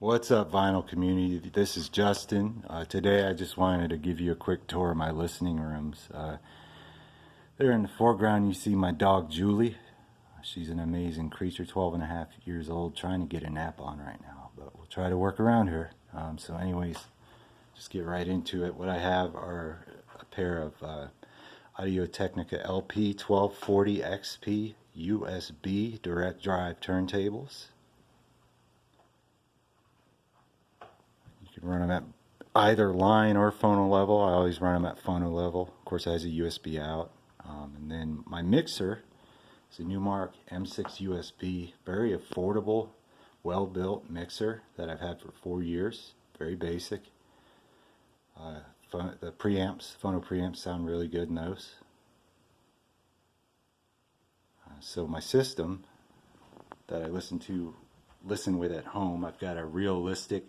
What's up, vinyl community? This is Justin. Today I just wanted to give you a quick tour of my listening rooms. There in the foreground you see my dog Julie. She's an amazing creature, 12 and a half years old, trying to get a nap on right now, but we'll try to work around her. So anyways, just get right into it. What I have are a pair of Audio-Technica LP 1240 XP USB direct drive turntables. You can run them at either line or phono level. I always run them at phono level. Of course, it has a USB out. And then my mixer is a Numark M6 USB, very affordable, well-built mixer that I've had for 4 years. Very basic. The preamps, phono preamps, sound really good in those. So my system that I listen with at home, I've got a Realistic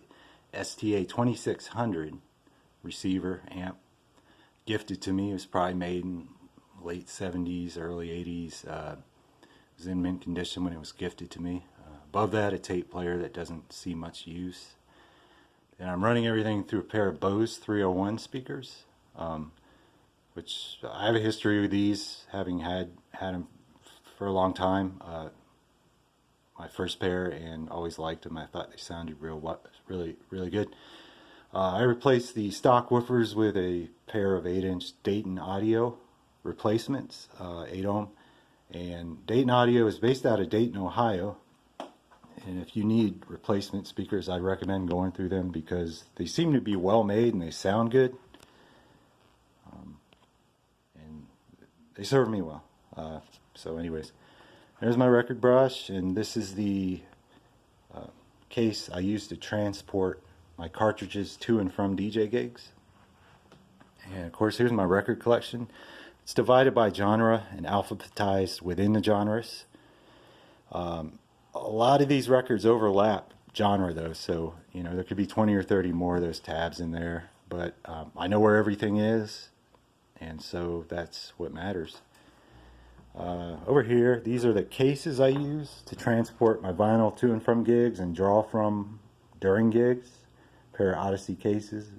STA 2600 receiver amp, gifted to me. It was probably made in late 70s, early 80s. It was in mint condition when it was gifted to me. Above that, a tape player that doesn't see much use. And I'm running everything through a pair of Bose 301 speakers, which I have a history with these, having had them for a long time. My first pair, and always liked them. I thought they sounded really good. I replaced the stock woofers with a pair of 8-inch Dayton Audio replacements, 8 ohm. And Dayton Audio is based out of Dayton, Ohio. And if you need replacement speakers, I'd recommend going through them because they seem to be well made and they sound good. And they serve me well. So anyways, there's my record brush, and this is the case I use to transport my cartridges to and from DJ gigs. And of course, here's my record collection. It's divided by genre and alphabetized within the genres. A lot of these records overlap genre though, so you know there could be 20 or 30 more of those tabs in there, but I know where everything is, and so that's what matters. Over here, these are the cases I use to transport my vinyl to and from gigs and draw from during gigs. A pair of Odyssey cases,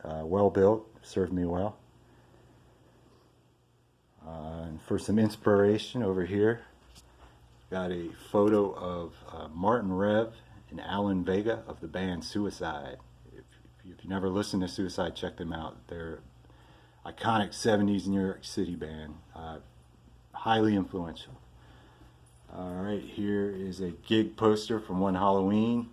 well built, served me well. And for some inspiration over here, got a photo of Martin Rev and Alan Vega of the band Suicide. If you've never listened to Suicide, check them out. They're iconic 70s New York City band. Highly influential. Alright, here is a gig poster from one Halloween.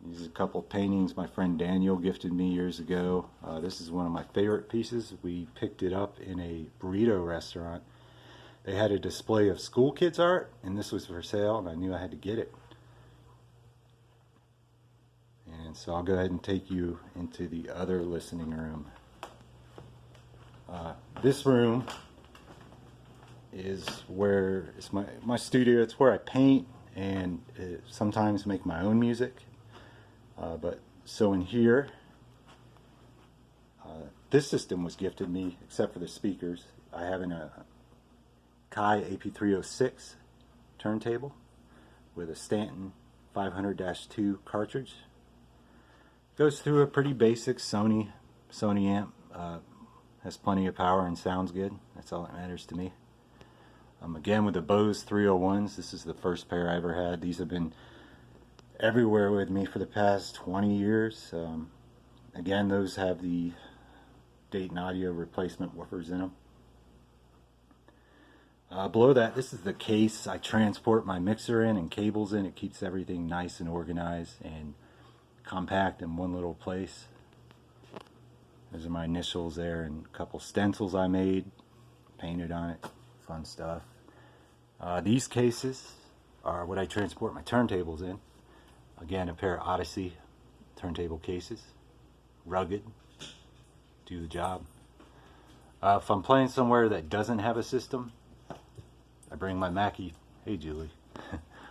These are a couple paintings my friend Daniel gifted me years ago. This is one of my favorite pieces. We picked it up in a burrito restaurant. They had a display of school kids art, and this was for sale, and I knew I had to get it. And so I'll go ahead and take you into the other listening room. This room is where it's my studio. It's where I paint and sometimes make my own music. So in here, this system was gifted me, except for the speakers. I have a Kai AP306 turntable with a Stanton 500-2 cartridge. Goes through a pretty basic Sony amp. Has plenty of power and sounds good. That's all that matters to me. Again, with the Bose 301s, this is the first pair I ever had. These have been everywhere with me for the past 20 years. Again, those have the Dayton Audio replacement woofers in them. Below that, this is the case I transport my mixer in and cables in. It keeps everything nice and organized and compact in one little place. Those are my initials there and a couple stencils I made, painted on it, fun stuff. These cases are what I transport my turntables in. Again, a pair of Odyssey turntable cases, rugged, do the job. If I'm playing somewhere that doesn't have a system, I bring my Mackie, hey Julie,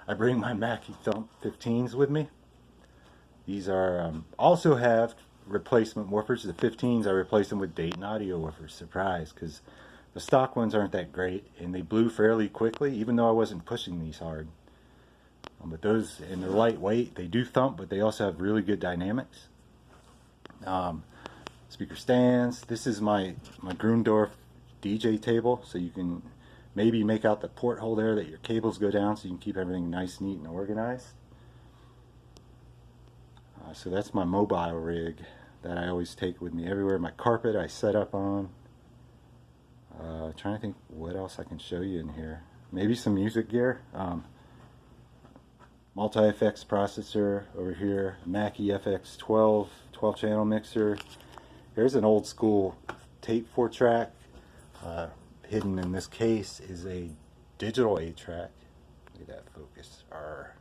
I bring my Mackie Thump 15s with me. These are also have replacement woofers. The 15s I replace them with Dayton Audio woofers. Surprise, because the stock ones aren't that great and they blew fairly quickly, even though I wasn't pushing these hard. But those, and they're lightweight. They do thump, but they also have really good dynamics. Speaker stands. This is my Grundorf DJ table, so you can maybe make out the porthole there that your cables go down, so you can keep everything nice, neat, and organized. So that's my mobile rig that I always take with me everywhere. My carpet I set up on. Trying to think what else I can show you in here. Maybe some music gear. Multi-FX processor over here. Mackie FX12 12-channel mixer. Here's an old school tape 4-track. Hidden in this case is a digital 8-track. Look at that focus. Arr.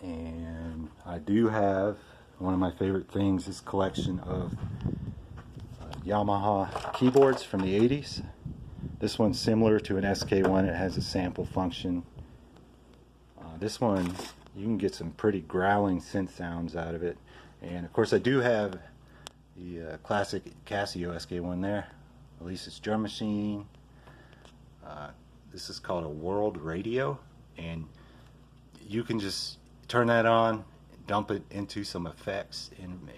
And I do have one of my favorite things, this collection of Yamaha keyboards from the 80s. This one's similar to an SK1. It has a sample function. This one, you can get some pretty growling synth sounds out of it. And of course I do have the classic Casio SK1 there. Elisa's drum machine. This is called a World Radio, and you can just turn that on, dump it into some effects, and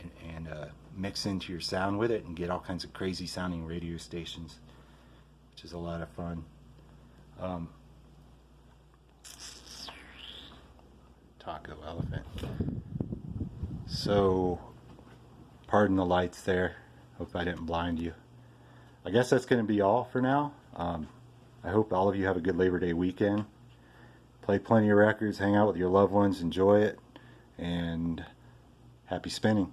mix into your sound with it, and get all kinds of crazy sounding radio stations, which is a lot of fun. Taco elephant. So, pardon the lights there. Hope I didn't blind you. I guess that's going to be all for now. I hope all of you have a good Labor Day weekend. Play plenty of records, hang out with your loved ones, enjoy it, and happy spinning.